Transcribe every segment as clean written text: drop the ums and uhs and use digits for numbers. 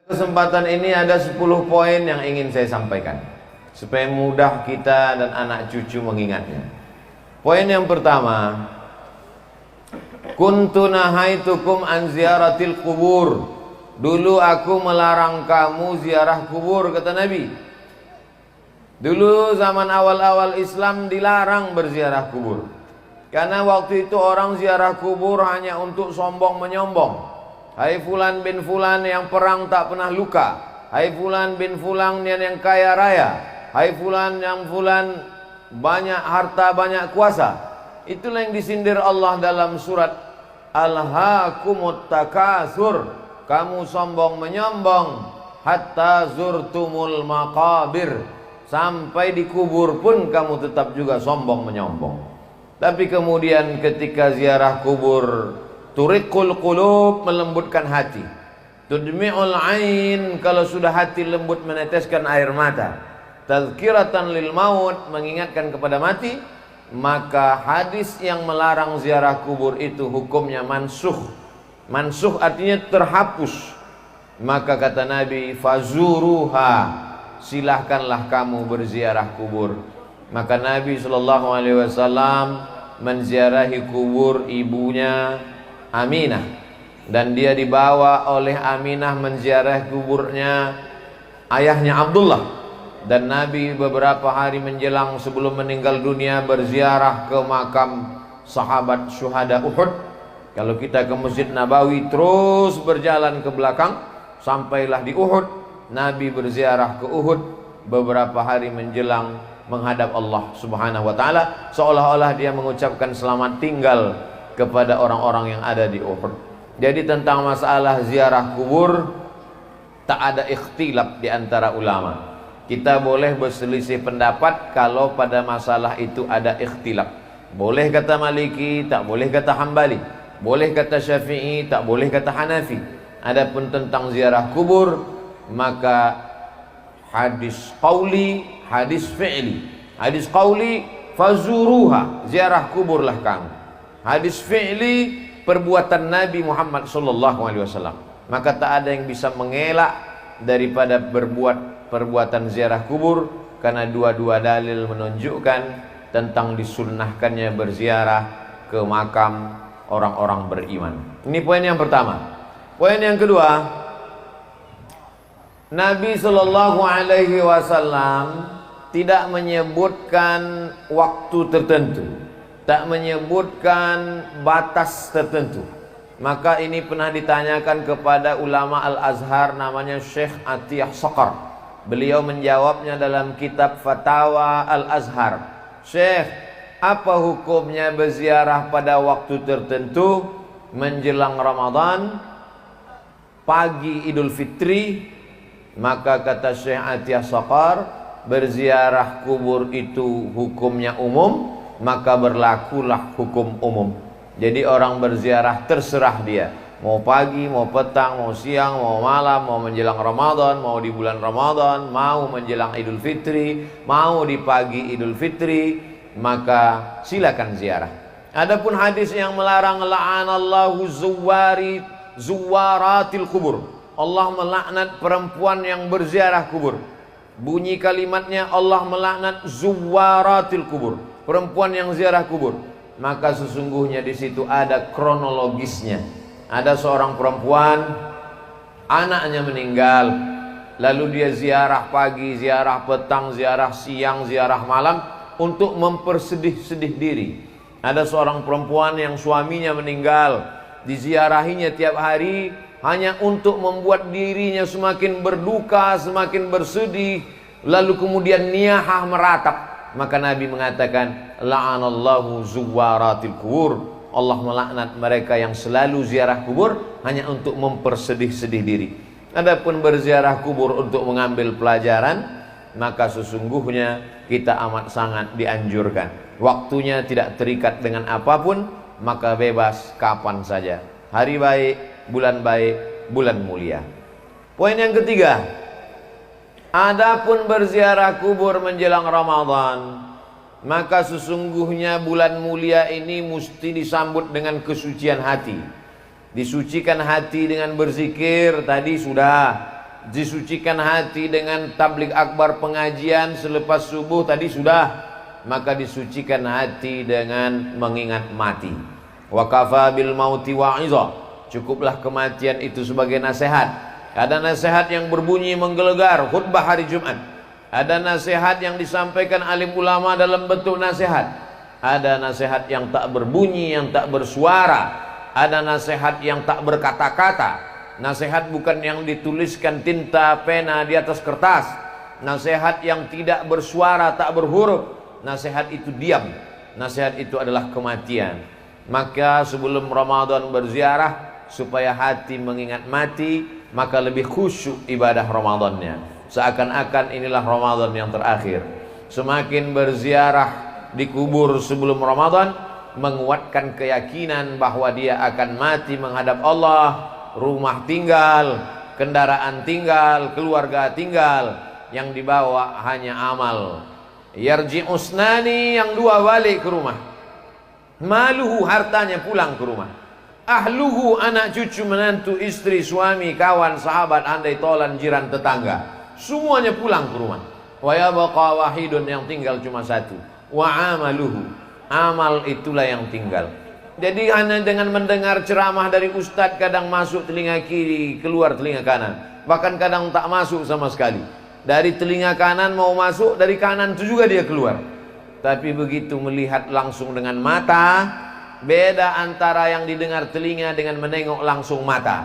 Kesempatan ini ada 10 poin yang ingin saya sampaikan supaya mudah kita dan anak cucu mengingatnya. Poin yang pertama, kuntu nahaitukum an ziyaratil kubur. Dulu aku melarang kamu ziarah kubur, kata Nabi. Dulu zaman awal-awal Islam dilarang berziarah kubur, karena waktu itu orang ziarah kubur hanya untuk sombong menyombong. Hai fulan bin fulan yang perang tak pernah luka. Hai fulan bin fulan yang kaya raya. Hai fulan yang fulan banyak harta, banyak kuasa. Itulah yang disindir Allah dalam surat Alhaakumut Takatsur. Kamu sombong menyombong hatta zurtumul maqabir. Sampai di kubur pun kamu tetap juga sombong menyombong. Tapi kemudian ketika ziarah kubur, turiqul qulub, melembutkan hati. Tudmi'ul ain, kalau sudah hati lembut meneteskan air mata. Tazkiratan lil maut, mengingatkan kepada mati. Maka hadis yang melarang ziarah kubur itu hukumnya mansukh. Mansukh artinya terhapus. Maka kata Nabi, fazuruha, silahkanlah kamu berziarah kubur. Maka Nabi SAW menziarahi kubur ibunya Aminah, dan dia dibawa oleh Aminah menziarah kuburnya ayahnya Abdullah. Dan Nabi beberapa hari menjelang sebelum meninggal dunia berziarah ke makam sahabat syuhada Uhud. Kalau kita ke Masjid Nabawi terus berjalan ke belakang sampailah di Uhud. Nabi berziarah ke Uhud beberapa hari menjelang menghadap Allah Subhanahu wa taala, seolah-olah dia mengucapkan selamat tinggal kepada orang-orang yang ada di Uhud. Jadi tentang masalah ziarah kubur tak ada ikhtilaf di antara ulama. Kita boleh berselisih pendapat kalau pada masalah itu ada ikhtilaf. Boleh kata Maliki, tak boleh kata Hambali. Boleh kata Syafi'i, tak boleh kata Hanafi. Adapun tentang ziarah kubur, maka hadis qauli, hadis fi'li. Hadis qauli, fazuruha, ziarah kuburlah kamu. Hadis fi'li, perbuatan Nabi Muhammad SAW. Maka tak ada yang bisa mengelak daripada berbuat perbuatan ziarah kubur, karena dua-dua dalil menunjukkan tentang disunnahkannya berziarah ke makam orang-orang beriman. Ini poin yang pertama. Poin yang kedua, Nabi SAW tidak menyebutkan waktu tertentu, tak menyebutkan batas tertentu. Maka ini pernah ditanyakan kepada ulama Al-Azhar namanya Syekh Atiyah Saqar. Beliau menjawabnya dalam kitab Fatawa Al-Azhar. Syekh, apa hukumnya berziarah pada waktu tertentu, menjelang Ramadan, pagi Idul Fitri? Maka kata Syekh Atiyah Saqar, berziarah kubur itu hukumnya umum, maka berlakulah hukum umum. Jadi orang berziarah terserah dia, mau pagi, mau petang, mau siang, mau malam, mau menjelang Ramadan, mau di bulan Ramadan, mau menjelang Idul Fitri, mau di pagi Idul Fitri, maka silakan ziarah. Adapun hadis yang melarang, la'anallahu zuwaratil kubur, Allah melaknat perempuan yang berziarah kubur. Bunyi kalimatnya, Allah melaknat zuwaratil kubur, perempuan yang ziarah kubur. Maka sesungguhnya di situ ada kronologisnya. Ada seorang perempuan, anaknya meninggal, lalu dia ziarah pagi, ziarah petang, ziarah siang, ziarah malam untuk mempersedih-sedih diri. Ada seorang perempuan yang suaminya meninggal, diziarahinya tiap hari hanya untuk membuat dirinya semakin berduka, semakin bersedih, lalu kemudian niyahah meratap. Maka Nabi mengatakan, la'anallahu zuwaratil kubur, Allah melaknat mereka yang selalu ziarah kubur hanya untuk mempersedih-sedih diri. Adapun berziarah kubur untuk mengambil pelajaran, maka sesungguhnya kita amat sangat dianjurkan. Waktunya tidak terikat dengan apapun, maka bebas kapan saja. Hari baik, bulan mulia. Poin yang ketiga, adapun berziarah kubur menjelang Ramadan, maka sesungguhnya bulan mulia ini mesti disambut dengan kesucian hati. Disucikan hati dengan berzikir, tadi sudah. disucikan hati dengan tabligh akbar pengajian selepas subuh tadi sudah, maka disucikan hati dengan mengingat mati. Wa kafa bil mauti wa'iza, cukuplah kematian itu sebagai nasihat. Ada nasihat yang berbunyi menggelegar, khutbah hari Jumat. Ada nasihat yang disampaikan alim ulama dalam bentuk nasihat. Ada nasihat yang tak berbunyi, yang tak bersuara. Ada nasihat yang tak berkata-kata. Nasihat bukan yang dituliskan tinta pena di atas kertas. Nasihat yang tidak bersuara, tak berhuruf. Nasihat itu diam. Nasihat itu adalah kematian. Maka sebelum Ramadan berziarah, supaya hati mengingat mati, maka lebih khusyuk ibadah Ramadannya. Seakan-akan inilah Ramadan yang terakhir. Semakin berziarah di kubur sebelum Ramadan, menguatkan keyakinan bahwa dia akan mati menghadap Allah. Rumah tinggal, kendaraan tinggal, keluarga tinggal, yang dibawa hanya amal. Yarji usnani, yang dua balik ke rumah. Maluhu, hartanya pulang ke rumah. Ahluhu, anak cucu menantu istri suami kawan sahabat andai tolan jiran tetangga, semuanya pulang ke rumah. Wa yabqa wahidun, yang tinggal cuma satu. Wa amaluhu, amal itulah yang tinggal. Jadi hanya dengan mendengar ceramah dari ustadz, kadang masuk telinga kiri, keluar telinga kanan. Bahkan kadang tak masuk sama sekali. Dari telinga kanan mau masuk, dari kanan itu juga dia keluar. Tapi begitu melihat langsung dengan mata, beda antara yang didengar telinga dengan menengok langsung mata.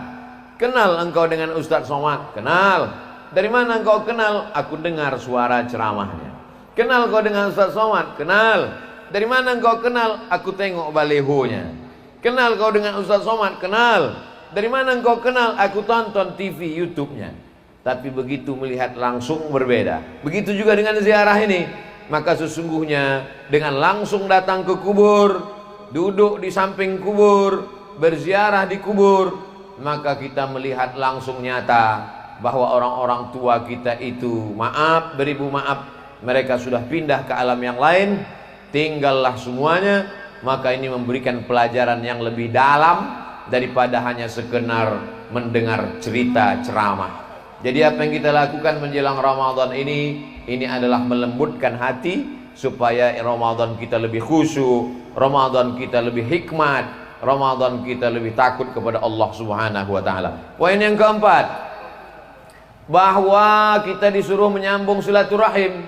Kenal engkau dengan Ustadz Somad? Kenal. Dari mana engkau kenal? Aku dengar suara ceramahnya. Kenal kau dengan Ustadz Somad? Kenal. Dari mana engkau kenal? Aku tengok balehonya. Kenal kau dengan Ustadz Somad? Kenal. Dari mana engkau kenal? Aku tonton TV YouTube-nya. Tapi begitu melihat langsung berbeda. Begitu juga dengan ziarah ini. Maka sesungguhnya dengan langsung datang ke kubur, duduk di samping kubur, berziarah di kubur, maka kita melihat langsung nyata bahwa orang-orang tua kita itu, maaf, beribu maaf, mereka sudah pindah ke alam yang lain, tinggallah semuanya. Maka ini memberikan pelajaran yang lebih dalam daripada hanya sekedar mendengar cerita ceramah. Jadi apa yang kita lakukan menjelang Ramadan ini adalah melembutkan hati supaya Ramadan kita lebih khusyuk, Ramadan kita lebih hikmat, Ramadan kita lebih takut kepada Allah Subhanahu wa taala. Poin yang keempat, bahwa kita disuruh menyambung silaturahim.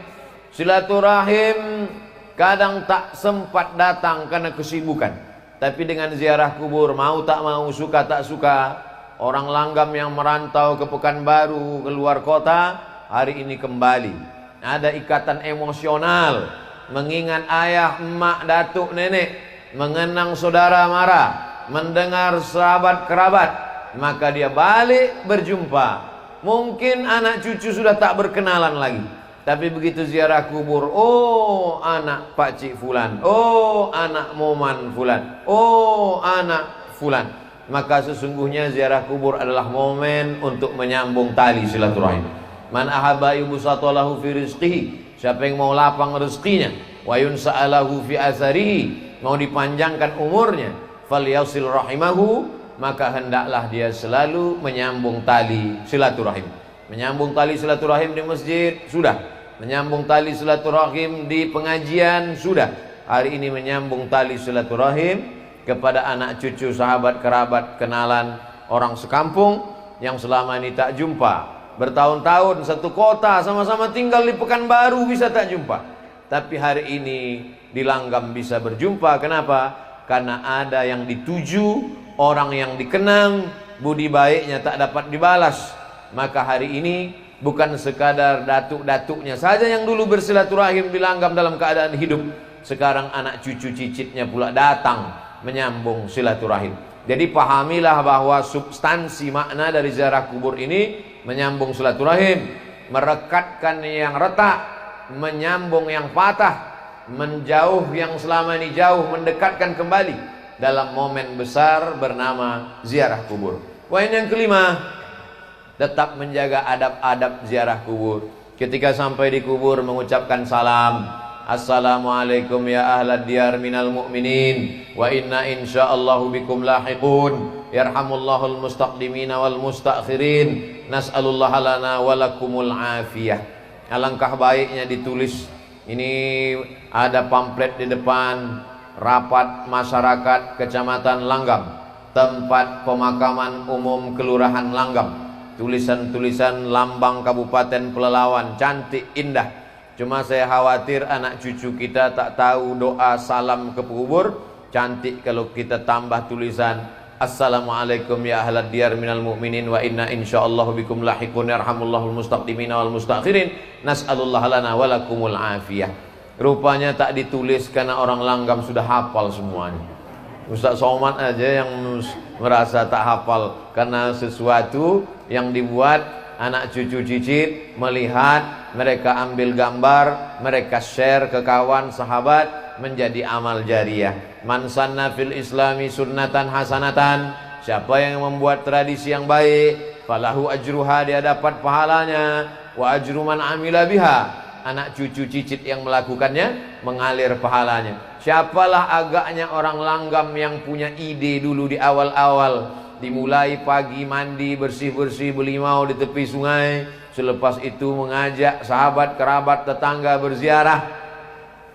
Silaturahim kadang tak sempat datang karena kesibukan. Tapi dengan ziarah kubur, mau tak mau, suka tak suka, orang langgam yang merantau ke Pekanbaru, ke luar kota, hari ini kembali. Ada ikatan emosional, mengingat ayah, emak, datuk, nenek, mengenang saudara mara, mendengar sahabat kerabat, maka dia balik berjumpa. Mungkin anak cucu sudah tak berkenalan lagi, tapi begitu ziarah kubur, oh anak pakcik fulan, oh anak moman fulan, oh anak fulan, maka sesungguhnya ziarah kubur adalah momen untuk menyambung tali silaturahim. Man ahabba yubsatalahu fi rizqihi, siapa yang mau lapang rezekinya, wa yunsa'alahu fi atharihi, mau dipanjangkan umurnya, falyasil rahimahu, maka hendaklah dia selalu menyambung tali silaturahim. Menyambung tali silaturahim di masjid sudah, menyambung tali silaturahim di pengajian sudah. Hari ini menyambung tali silaturahim kepada anak cucu, sahabat, kerabat, kenalan, orang sekampung yang selama ini tak jumpa. Bertahun-tahun satu kota, sama-sama tinggal di Pekanbaru, bisa tak jumpa. Tapi hari ini di Langgam bisa berjumpa. Kenapa? Karena ada yang dituju, orang yang dikenang, budi baiknya tak dapat dibalas. Maka hari ini bukan sekadar datuk-datuknya saja yang dulu bersilaturahim di Langgam dalam keadaan hidup. Sekarang anak cucu cicitnya pula datang menyambung silaturahim. Jadi pahamilah bahwa substansi makna dari ziarah kubur ini menyambung silaturahim, merekatkan yang retak, menyambung yang patah, menjauh yang selama ini jauh, mendekatkan kembali dalam momen besar bernama ziarah kubur. Poin yang kelima, tetap menjaga adab-adab ziarah kubur. Ketika sampai di kubur mengucapkan salam, Assalamualaikum ya ahlad diyar minal mu'minin wa inna insyaallahu bikum lahiqun. Yarhamullahul mustaqdimina wal mustakhirin. Nas'alullaha lana walakumul afiyah. Alangkah baiknya ditulis. Ini ada pamflet di depan rapat masyarakat Kecamatan Langgam, tempat pemakaman umum Kelurahan Langgam. Tulisan-tulisan lambang Kabupaten Pelalawan, cantik indah. Cuma saya khawatir anak cucu kita tak tahu doa salam ke kubur. Cantik kalau kita tambah tulisan Assalamualaikum ya ahlad diyar minal mu'minin wa inna insyaallahu bikum lahiqun. Yarhamullahul mustaqdimina wal mustakhirin. Nas'alullaha lana walakumul afiyah. Rupanya tak ditulis karena orang Langgam sudah hafal semuanya. Ustaz Somad aja yang merasa tak hafal karena sesuatu yang dibuat anak cucu cicit melihat, mereka ambil gambar, mereka share ke kawan sahabat, menjadi amal jariah. Man sanna fil islami sunnatan hasanatan, siapa yang membuat tradisi yang baik, falahu ajruha, dia dapat pahalanya, wa ajru man amila biha, anak cucu cicit yang melakukannya mengalir pahalanya. Siapalah agaknya orang Langgam yang punya ide dulu di awal-awal, dimulai pagi mandi bersih-bersih belimau di tepi sungai, selepas itu mengajak sahabat, kerabat, tetangga berziarah,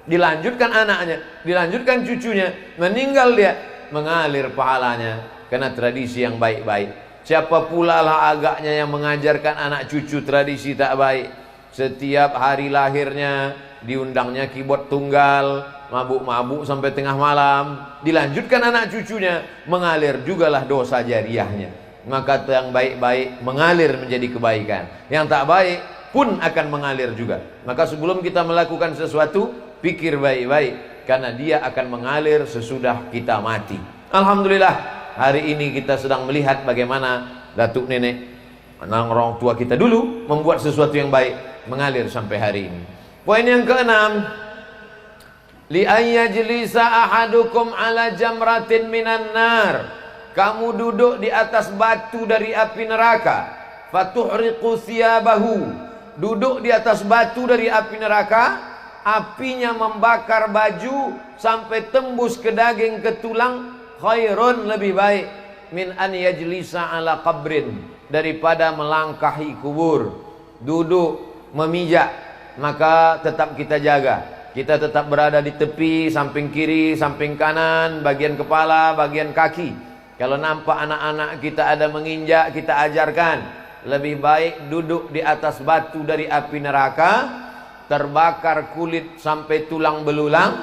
dilanjutkan anaknya, dilanjutkan cucunya, meninggal dia, mengalir pahalanya karena tradisi yang baik-baik. Siapa pula lah agaknya yang mengajarkan anak cucu tradisi tak baik? Setiap hari lahirnya diundangnya keyboard tunggal, mabuk-mabuk sampai tengah malam, dilanjutkan anak cucunya, mengalir jugalah dosa jariahnya. Maka yang baik-baik mengalir menjadi kebaikan, yang tak baik pun akan mengalir juga. Maka sebelum kita melakukan sesuatu, pikir baik-baik, karena dia akan mengalir sesudah kita mati. Alhamdulillah, hari ini kita sedang melihat bagaimana datuk nenek, orang tua kita dulu membuat sesuatu yang baik, mengalir sampai hari ini. Poin yang keenam, li ayyajlisa ahadukum ala jamratin minan nar, kamu duduk di atas batu dari api neraka, fatuhriqu thiyabahu, duduk di atas batu dari api neraka, apinya membakar baju sampai tembus ke daging, ke tulang, khairun, lebih baik, min an yajlisa ala qabrin, daripada melangkahi kubur. Duduk memijak, maka tetap kita jaga, kita tetap berada di tepi, samping kiri, samping kanan, bagian kepala, bagian kaki. Kalau nampak anak-anak kita ada menginjak, kita ajarkan. Lebih baik duduk di atas batu dari api neraka, terbakar kulit sampai tulang belulang,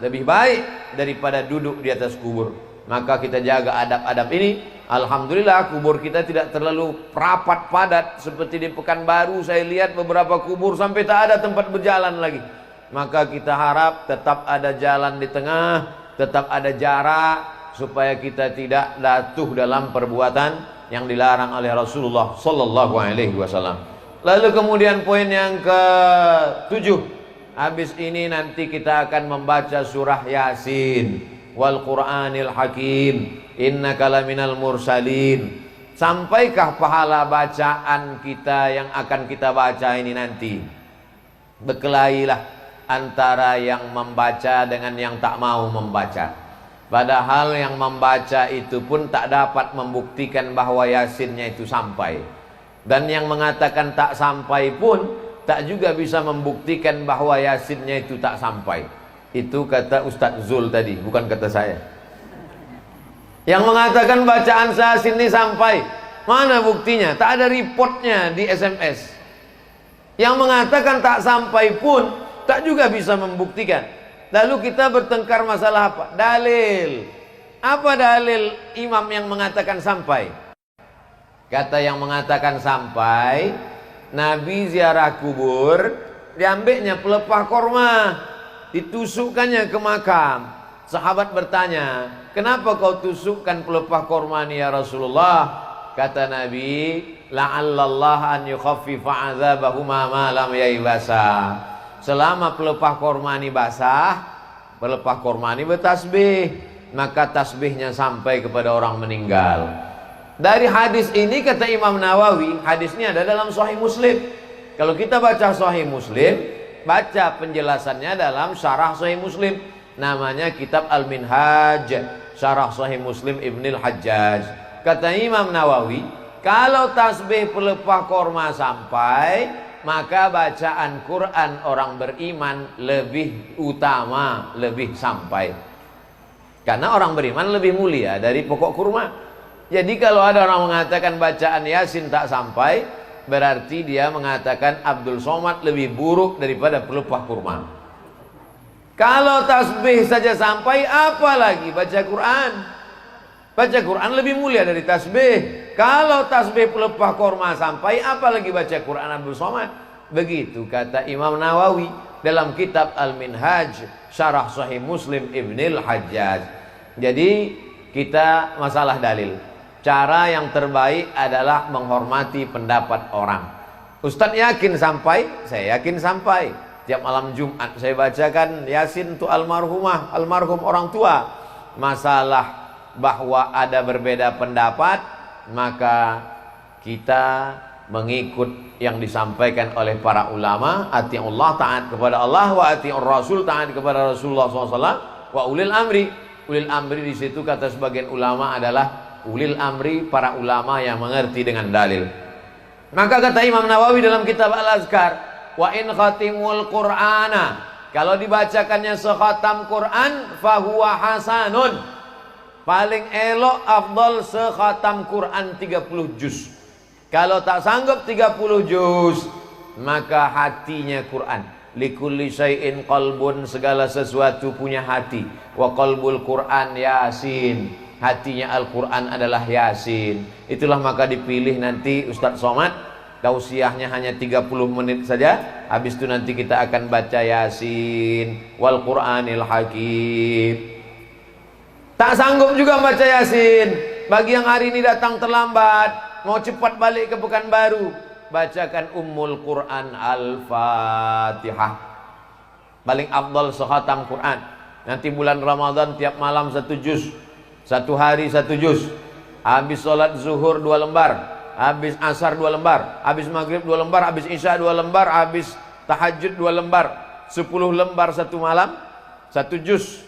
lebih baik daripada duduk di atas kubur. Maka kita jaga adab-adab ini. Alhamdulillah kubur kita tidak terlalu rapat padat seperti di Pekanbaru. Saya lihat beberapa kubur sampai tak ada tempat berjalan lagi. Maka kita harap tetap ada jalan di tengah, tetap ada jarak, supaya kita tidak jatuh dalam perbuatan yang dilarang oleh Rasulullah sallallahu alaihi wasallam. Lalu kemudian poin yang ke-7, habis ini nanti kita akan membaca surah Yasin, wal Qur'anil Hakim, innaka laminal mursalin. Sampaikah pahala bacaan kita yang akan kita baca ini nanti? Berkelailah antara yang membaca dengan yang tak mau membaca. Padahal yang membaca itu pun tak dapat membuktikan bahwa Yasinnya itu sampai. Dan yang mengatakan tak sampai pun tak juga bisa membuktikan bahwa Yasinnya itu tak sampai. Itu kata Ustadz Zul tadi, bukan kata saya. Yang mengatakan bacaan Yasin ini sampai, mana buktinya? Tak ada reportnya di SMS. Yang mengatakan tak sampai pun tak juga bisa membuktikan. Lalu kita bertengkar masalah apa? Dalil. Apa dalil imam yang mengatakan sampai? Kata yang mengatakan sampai, Nabi ziarah kubur, diambilnya pelepah korma, ditusukkannya ke makam. Sahabat bertanya, kenapa kau tusukkan pelepah korma ini ya Rasulullah? Kata Nabi, la'allallah an yukhaffifa azabahuma ma lam yaibasa. Selama pelepah korma ini basah, pelepah korma ini bertasbih, maka tasbihnya sampai kepada orang meninggal. Dari hadis ini kata Imam Nawawi, hadis ini ada dalam Sahih Muslim. Kalau kita baca Sahih Muslim, baca penjelasannya dalam Syarah Sahih Muslim, namanya kitab Al-Minhaj, Syarah Sahih Muslim Ibnul Hajjaj. Kata Imam Nawawi, kalau tasbih pelepah korma sampai, maka bacaan Quran orang beriman lebih utama, lebih sampai. Karena orang beriman lebih mulia dari pokok kurma. Jadi kalau ada orang mengatakan bacaan Yasin tak sampai, berarti dia mengatakan Abdul Somad lebih buruk daripada pelepah kurma. Kalau tasbih saja sampai, apalagi baca Quran. Baca Quran lebih mulia dari tasbih. Kalau tasbih pelepah kurma sampai, apalagi baca Quran Abdul Somad. Begitu kata Imam Nawawi dalam kitab Al-Minhaj, Syarah Sahih Muslim Ibnul Hajjaj. Jadi kita masalah dalil. Cara yang terbaik adalah menghormati pendapat orang. Ustadz yakin sampai, saya yakin sampai. Tiap malam Jumat saya bacakan Yasin untuk almarhumah, almarhum orang tua. Masalah bahwa ada berbeda pendapat, maka kita mengikut yang disampaikan oleh para ulama. Ati'ullah, taat kepada Allah, wa ati'ur rasul, taat kepada Rasulullah SAW, wa ulil amri. Ulil amri di situ kata sebagian ulama adalah ulil amri, para ulama yang mengerti dengan dalil. Maka kata Imam Nawawi dalam kitab Al-Azkar, wa in khatimul Qur'ana, kalau dibacakannya sekhatam Quran, fahuwa hasanun, paling elok afdal sekhatam Quran 30 juz. Kalau tak sanggup 30 juz, maka hatinya Quran. Likulli syai'in qalbun, segala sesuatu punya hati. Wa qalbul Quran Yasin, hatinya Al-Quran adalah Yasin. Itulah maka dipilih nanti Ustadz Somad, tausiahnya hanya 30 menit saja. Habis itu nanti kita akan baca Yasin wal Quranil Hakim. Tak sanggup juga baca Yasin, bagi yang hari ini datang terlambat, mau cepat balik ke Pekanbaru, bacakan Ummul Quran Al-Fatihah. Paling afdal sekhatam Quran. Nanti bulan Ramadan tiap malam 1 juz, 1 hari 1 juz. Habis sholat zuhur 2 lembar, habis asar 2 lembar, habis maghrib 2 lembar, habis isya 2 lembar, habis tahajud 2 lembar. 10 lembar 1 malam, 1 juz,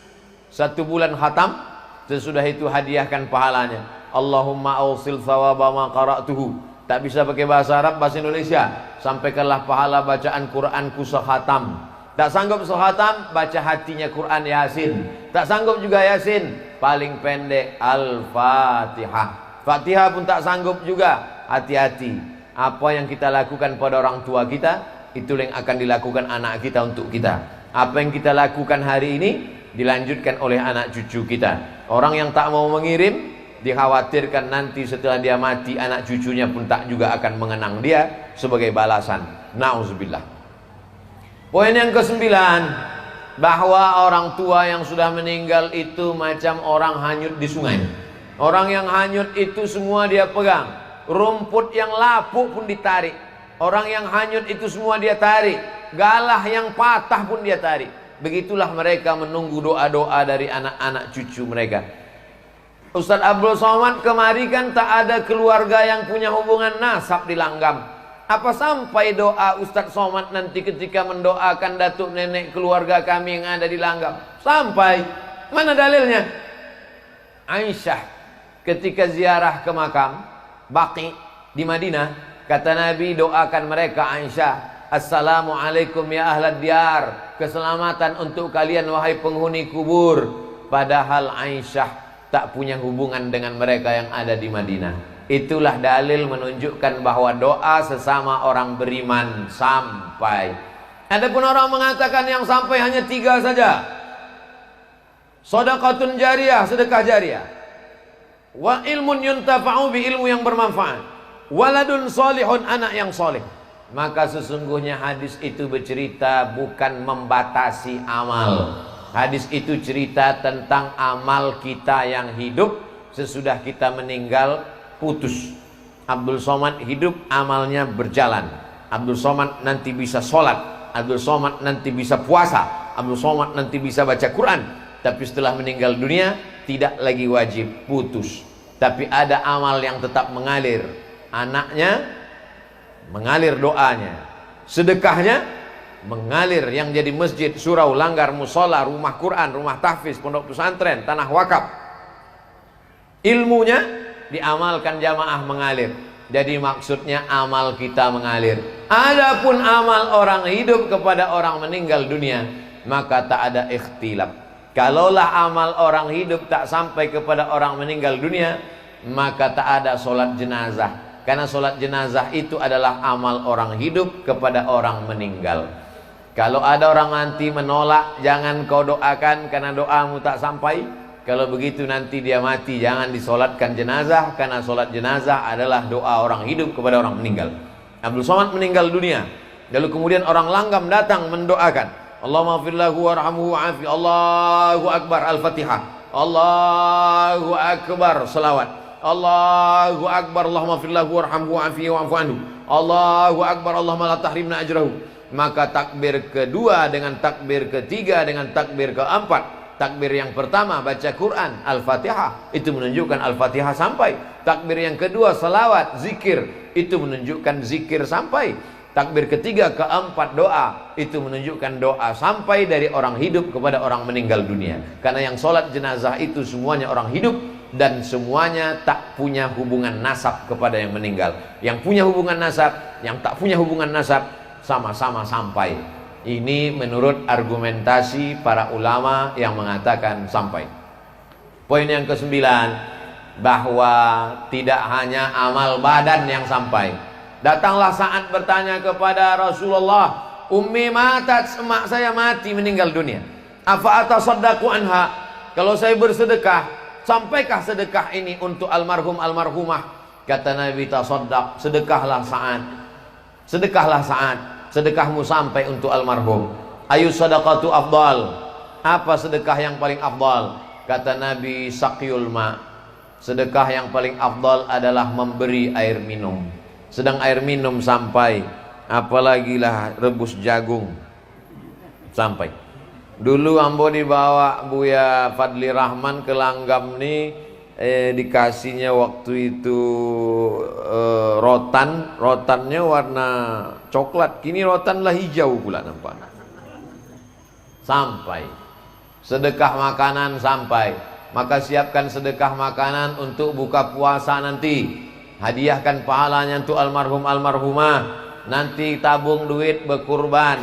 1 bulan khatam. Sesudah itu hadiahkan pahalanya. Allahumma awsil thawaba ma qara'tuhu. Tak bisa pakai bahasa Arab, bahasa Indonesia. Sampaikanlah pahala bacaan Quranku sekhatam. Tak sanggup sekhatam, baca hatinya Quran Yasin. Tak sanggup juga Yasin, paling pendek Al-Fatihah. Fatihah pun tak sanggup juga, hati-hati. Apa yang kita lakukan pada orang tua kita, itu yang akan dilakukan anak kita untuk kita. Apa yang kita lakukan hari ini, dilanjutkan oleh anak cucu kita. Orang yang tak mau mengirim, dikhawatirkan nanti setelah dia mati, anak cucunya pun tak juga akan mengenang dia sebagai balasan. Na'udzubillah. Poin yang ke-9, bahwa orang tua yang sudah meninggal itu macam orang hanyut di sungai. Orang yang hanyut itu semua dia pegang. Rumput yang lapuk pun ditarik. Orang yang hanyut itu semua dia tarik. Galah yang patah pun dia tarik. Begitulah mereka menunggu doa-doa dari anak-anak cucu mereka. Ustadz Abdul Somad kemari kan tak ada keluarga yang punya hubungan nasab di Langgam. Apa sampai doa Ustadz Somad nanti ketika mendoakan datuk nenek keluarga kami yang ada di Langgam? Sampai. Mana dalilnya? Aisyah ketika ziarah ke makam Baqi di Madinah, kata Nabi, doakan mereka Aisyah, assalamualaikum ya ahlad diyar, keselamatan untuk kalian wahai penghuni kubur. Padahal Aisyah tak punya hubungan dengan mereka yang ada di Madinah. Itulah dalil menunjukkan bahwa doa sesama orang beriman sampai. Adapun orang mengatakan yang sampai hanya 3 saja. Shadaqatun jariyah, sedekah jariyah. Wa ilmun yuntafa'u bi, ilmu yang bermanfaat. Waladun solihun, anak yang soleh. Maka sesungguhnya hadis itu bercerita bukan membatasi amal. Hadis itu cerita tentang amal kita yang hidup sesudah kita meninggal putus. Abdul Somad hidup, amalnya berjalan. Abdul Somad nanti bisa sholat, Abdul Somad nanti bisa puasa, Abdul Somad nanti bisa baca Quran. Tapi setelah meninggal dunia tidak lagi wajib, putus. Tapi ada amal yang tetap mengalir. Anaknya mengalir doanya, sedekahnya mengalir, yang jadi masjid, surau, langgar, musola, rumah Quran, rumah tahfiz, pondok pesantren, tanah wakaf. Ilmunya diamalkan jamaah mengalir. Jadi maksudnya amal kita mengalir. Adapun amal orang hidup kepada orang meninggal dunia, maka tak ada ikhtilaf. Kalaulah amal orang hidup tak sampai kepada orang meninggal dunia, maka tak ada solat jenazah. Karena solat jenazah itu adalah amal orang hidup kepada orang meninggal. Kalau ada orang mati menolak, jangan kau doakan karena doamu tak sampai. Kalau begitu nanti dia mati, jangan disolatkan jenazah, karena solat jenazah adalah doa orang hidup kepada orang meninggal. Abdul Somad meninggal dunia, lalu kemudian orang langgam datang mendoakan, Allahumma firlahu warhamhu wa'afi, Allahu Akbar, Al-Fatihah, Allahu Akbar, salawat, Allahu Akbar, Allahumma firlahu warhamhu wa'afi wa'afu anhu, Allahu Akbar, Allahumma la tahrimna ajrahu. Maka takbir kedua dengan takbir ketiga dengan takbir keempat, takbir yang pertama baca Quran, Al-Fatihah, itu menunjukkan Al-Fatihah sampai. Takbir yang kedua salawat, zikir, itu menunjukkan zikir sampai. Takbir ketiga keempat doa, itu menunjukkan doa sampai dari orang hidup kepada orang meninggal dunia. Karena yang sholat jenazah itu semuanya orang hidup, dan semuanya tak punya hubungan nasab kepada yang meninggal. Yang punya hubungan nasab, yang tak punya hubungan nasab, sama-sama sampai. Ini menurut argumentasi para ulama yang mengatakan sampai. Poin yang ke-9, bahwa tidak hanya amal badan yang sampai. Datanglah saat bertanya kepada Rasulullah, ummi matat, emak saya mati meninggal dunia, afa atasaddaqu anha, kalau saya bersedekah, sampaikah sedekah ini untuk almarhum almarhumah? Kata Nabi, tasaddaq, sedekahlah saat, sedekahlah saat, sedekahmu sampai untuk almarhum. Ayu sadaqatu afdal, apa sedekah yang paling afdal? Kata Nabi, saqyul ma, sedekah yang paling afdal adalah memberi air minum. Sedang air minum sampai, apalagi lah rebus jagung sampai. Dulu ambo dibawa Buya Fadli Rahman ke Langgam nih, dikasihnya waktu itu rotannya warna coklat, kini rotan lah hijau pula nampak. Sampai sedekah makanan sampai, maka siapkan sedekah makanan untuk buka puasa nanti, hadiahkan pahalanya untuk almarhum almarhumah, nanti tabung duit berkurban,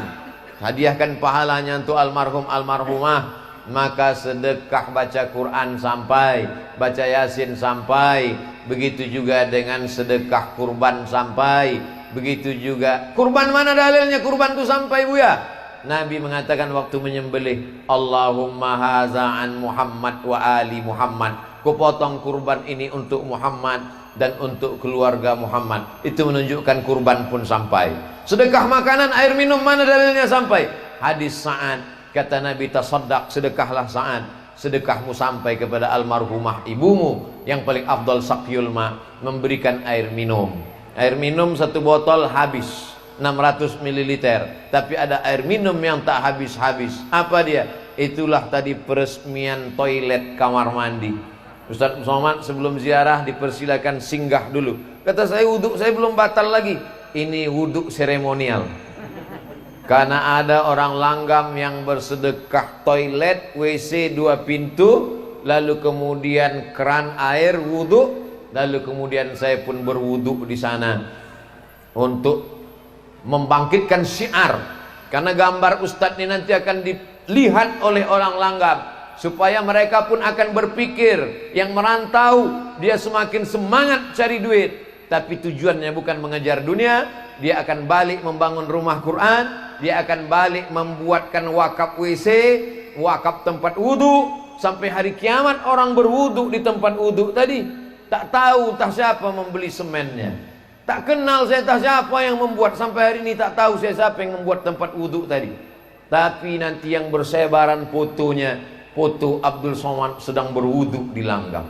hadiahkan pahalanya untuk almarhum almarhumah. Maka sedekah baca Quran sampai, baca Yasin sampai, begitu juga dengan sedekah kurban sampai, begitu juga kurban. Mana dalilnya kurban itu sampai, Buya? Nabi mengatakan waktu menyembelih, Allahumma haza an Muhammad wa ali Muhammad, kupotong kurban ini untuk Muhammad dan untuk keluarga Muhammad. Itu menunjukkan kurban pun sampai. Sedekah makanan, air minum, mana dalilnya sampai? Hadis Sa'ad, kata Nabi, tasaddaq, sedekahlah saat, sedekahmu sampai kepada almarhumah ibumu. Yang paling afdal saqyul ma, memberikan air minum. Air minum satu botol habis 600 ml, tapi ada air minum yang tak habis-habis. Apa dia? Itulah tadi peresmian toilet kamar mandi. Ustaz Somad sebelum ziarah dipersilakan singgah dulu. Kata saya, wudhu saya belum batal lagi. Ini wudhu seremonial. Karena ada orang Langgam yang bersedekah toilet, WC 2 pintu, lalu kemudian keran air wudhu, lalu kemudian saya pun berwudhu di sana untuk membangkitkan syiar. Karena gambar Ustadz ini nanti akan dilihat oleh orang Langgam, supaya mereka pun akan berpikir, yang merantau dia semakin semangat cari duit, tapi tujuannya bukan mengejar dunia. Dia akan balik membangun rumah Quran, dia akan balik membuatkan wakaf WC, wakaf tempat wudhu, sampai hari kiamat orang berwudhu di tempat wudhu tadi. Tak tahu tak siapa membeli semennya, tak kenal saya tak siapa yang membuat, sampai hari ini tak tahu saya siapa yang membuat tempat wudhu tadi. Tapi nanti yang bersebaran fotonya, foto Abdul Somad sedang berwudhu di Langgam.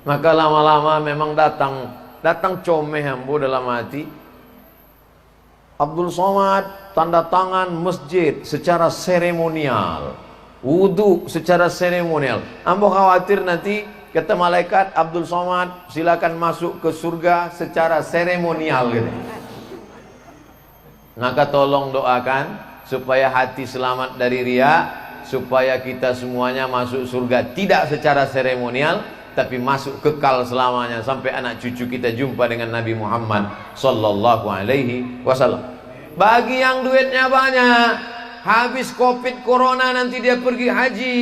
Maka lama-lama memang datang comeh ambo dalam hati. Abdul Somad tanda tangan masjid secara seremonial, wudhu secara seremonial. Ambo khawatir nanti kata malaikat, Abdul Somad silakan masuk ke surga secara seremonial gitu. Maka tolong doakan supaya hati selamat dari riya, supaya kita semuanya masuk surga tidak secara seremonial, tapi masuk kekal selamanya sampai anak cucu kita jumpa dengan Nabi Muhammad sallallahu alaihi wasallam. Bagi yang duitnya banyak, habis Covid corona nanti dia pergi haji.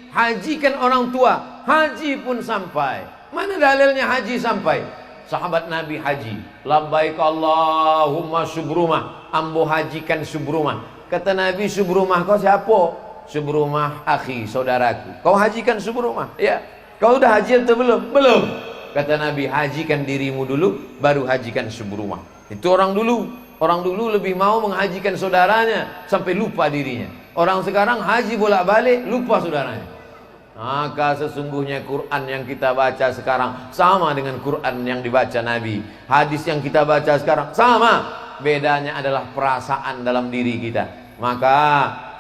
Haji kan orang tua, haji pun sampai. Mana dalilnya haji sampai? Sahabat Nabi haji, labbaik Allahumma subrumah, ambo hajikan subrumah. Kata Nabi, subrumah kau siapa? Subrumah akhi, saudaraku. Kau hajikan subrumah? Ya. Kau udah haji atau belum? Belum. Kata Nabi, hajikan dirimu dulu, baru hajikan subrumah. Itu orang dulu. Orang dulu lebih mau menghajikan saudaranya sampai lupa dirinya. Orang sekarang haji bolak-balik, lupa saudaranya. Maka sesungguhnya Quran yang kita baca sekarang sama dengan Quran yang dibaca Nabi. Hadis yang kita baca sekarang sama. Bedanya adalah perasaan dalam diri kita. Maka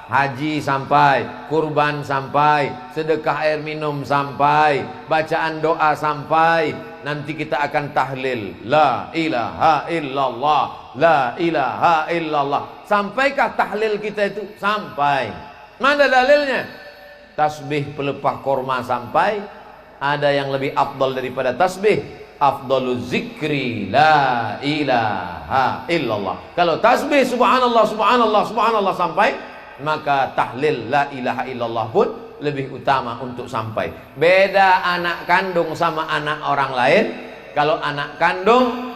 haji sampai, kurban sampai, sedekah air minum sampai, bacaan doa sampai. Nanti kita akan tahlil la ilaha illallah, la ilaha illallah. Sampaikah tahlil kita itu? Sampai. Mana dalilnya? Tasbih pelepah korma sampai. Ada yang lebih afdal daripada tasbih, afdalu zikri la ilaha illallah. Kalau tasbih subhanallah subhanallah subhanallah sampai, maka tahlil la ilaha illallah pun lebih utama untuk sampai. Beda anak kandung sama anak orang lain. Kalau anak kandung,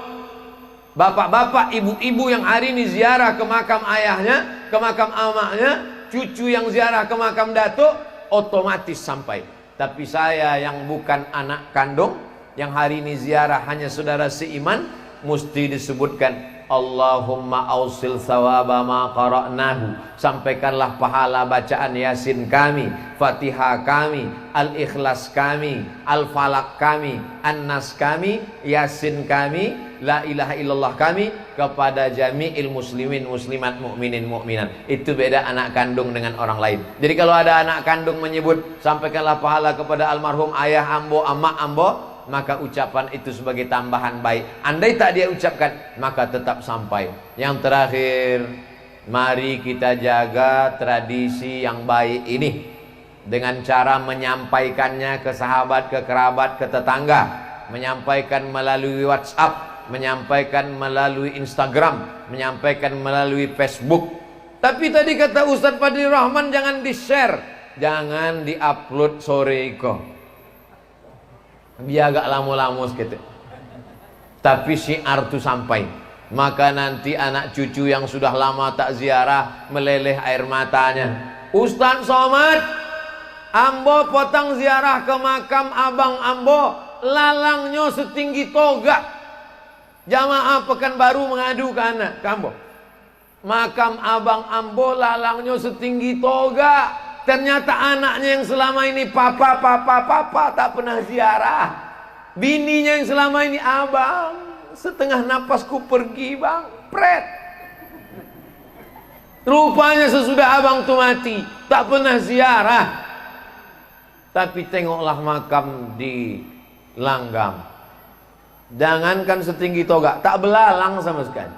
bapak-bapak, ibu-ibu yang hari ini ziarah ke makam ayahnya, ke makam amaknya, cucu yang ziarah ke makam datuk, otomatis sampai. Tapi saya yang bukan anak kandung, yang hari ini ziarah hanya saudara seiman, mesti disebutkan Allahumma ausil sawaba ma qara'nahu. Sampaikanlah pahala bacaan Yasin kami, Fatihah kami, Al-Ikhlas kami, Al-Falaq kami, An-Nas kami, Yasin kami, La ilaha illallah kami kepada jami'il muslimin muslimat mukminin mukminat. Itu beda anak kandung dengan orang lain. Jadi kalau ada anak kandung menyebut sampaikanlah pahala kepada almarhum ayah ambo, amak ambo, maka ucapan itu sebagai tambahan baik. Andai tak dia ucapkan, maka tetap sampai. Yang terakhir, mari kita jaga tradisi yang baik ini dengan cara menyampaikannya ke sahabat, ke kerabat, ke tetangga, menyampaikan melalui WhatsApp, menyampaikan melalui Instagram, menyampaikan melalui Facebook. Tapi tadi kata Ustaz Fadli Rahman, jangan di-share, jangan di-upload sore iko. Biar agak lama-lama gitu. Tapi syiar itu sampai. Maka nanti anak cucu yang sudah lama tak ziarah meleleh air matanya. Ustaz Somad, ambo potong ziarah ke makam abang ambo, lalangnya setinggi toga. Jamaah Pekanbaru mengadu ke anak kambo, makam abang ambo lalangnya setinggi toga. Ternyata anaknya yang selama ini papa tak pernah ziarah. Bininya yang selama ini abang, setengah napasku pergi bang, pret. Rupanya sesudah abang tu mati tak pernah ziarah. Tapi tengoklah makam di Langgam, jangankan setinggi toga, tak belalang sama sekali,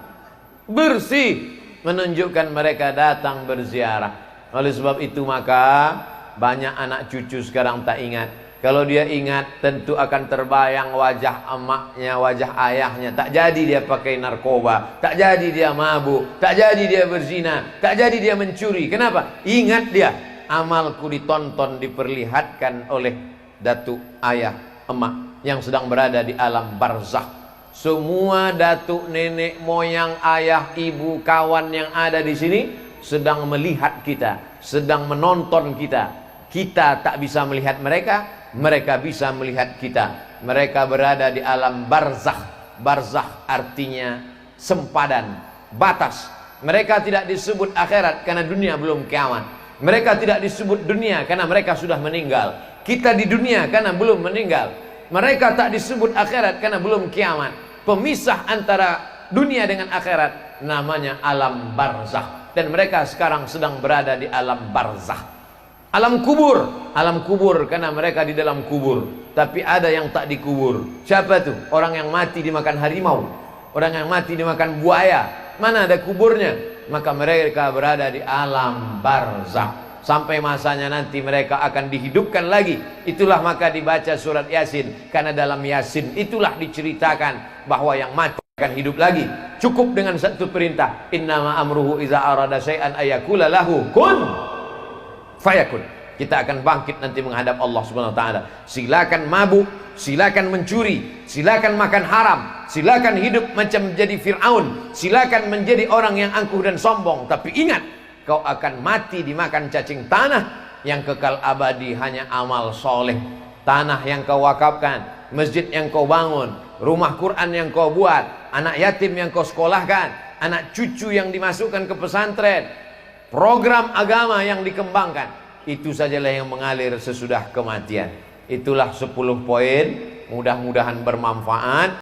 bersih, menunjukkan mereka datang berziarah. Oleh sebab itu maka banyak anak cucu sekarang tak ingat. Kalau dia ingat tentu akan terbayang wajah emaknya, wajah ayahnya. Tak jadi dia pakai narkoba, tak jadi dia mabuk, tak jadi dia berzina, tak jadi dia mencuri. Kenapa? Ingat dia, amalku ditonton, diperlihatkan oleh datuk ayah emak yang sedang berada di alam barzakh. Semua datuk, nenek, moyang, ayah, ibu, kawan yang ada di sini sedang melihat kita, sedang menonton kita. Kita tak bisa melihat mereka, mereka bisa melihat kita. Mereka berada di alam barzakh. Barzakh artinya sempadan, batas. Mereka tidak disebut akhirat karena dunia belum kiamat. Mereka tidak disebut dunia karena mereka sudah meninggal. Kita di dunia karena belum meninggal. Mereka tak disebut akhirat karena belum kiamat. Pemisah antara dunia dengan akhirat namanya alam barzakh. Dan mereka sekarang sedang berada di alam barzakh. Alam kubur. Alam kubur karena mereka di dalam kubur. Tapi ada yang tak dikubur. Siapa itu? Orang yang mati dimakan harimau, orang yang mati dimakan buaya. Mana ada kuburnya? maka mereka berada di alam barzakh sampai masanya nanti mereka akan dihidupkan lagi. Itulah maka dibaca surat Yasin, karena dalam Yasin itulah diceritakan bahwa yang mati akan hidup lagi. Cukup dengan satu perintah, innama amruhu iza arada syai'an ayakula lahu kun fayakun. Kita akan bangkit nanti menghadap Allah Subhanahu wa taala. Silakan mabuk, silakan mencuri, silakan makan haram, silakan hidup macam jadi Firaun, silakan menjadi orang yang angkuh dan sombong, tapi ingat, kau akan mati dimakan cacing tanah. Yang kekal abadi hanya amal soleh. Tanah yang kau wakafkan, masjid yang kau bangun, rumah Quran yang kau buat, anak yatim yang kau sekolahkan, anak cucu yang dimasukkan ke pesantren, program agama yang dikembangkan, itu sajalah yang mengalir sesudah kematian. Itulah 10 poin, mudah-mudahan bermanfaat.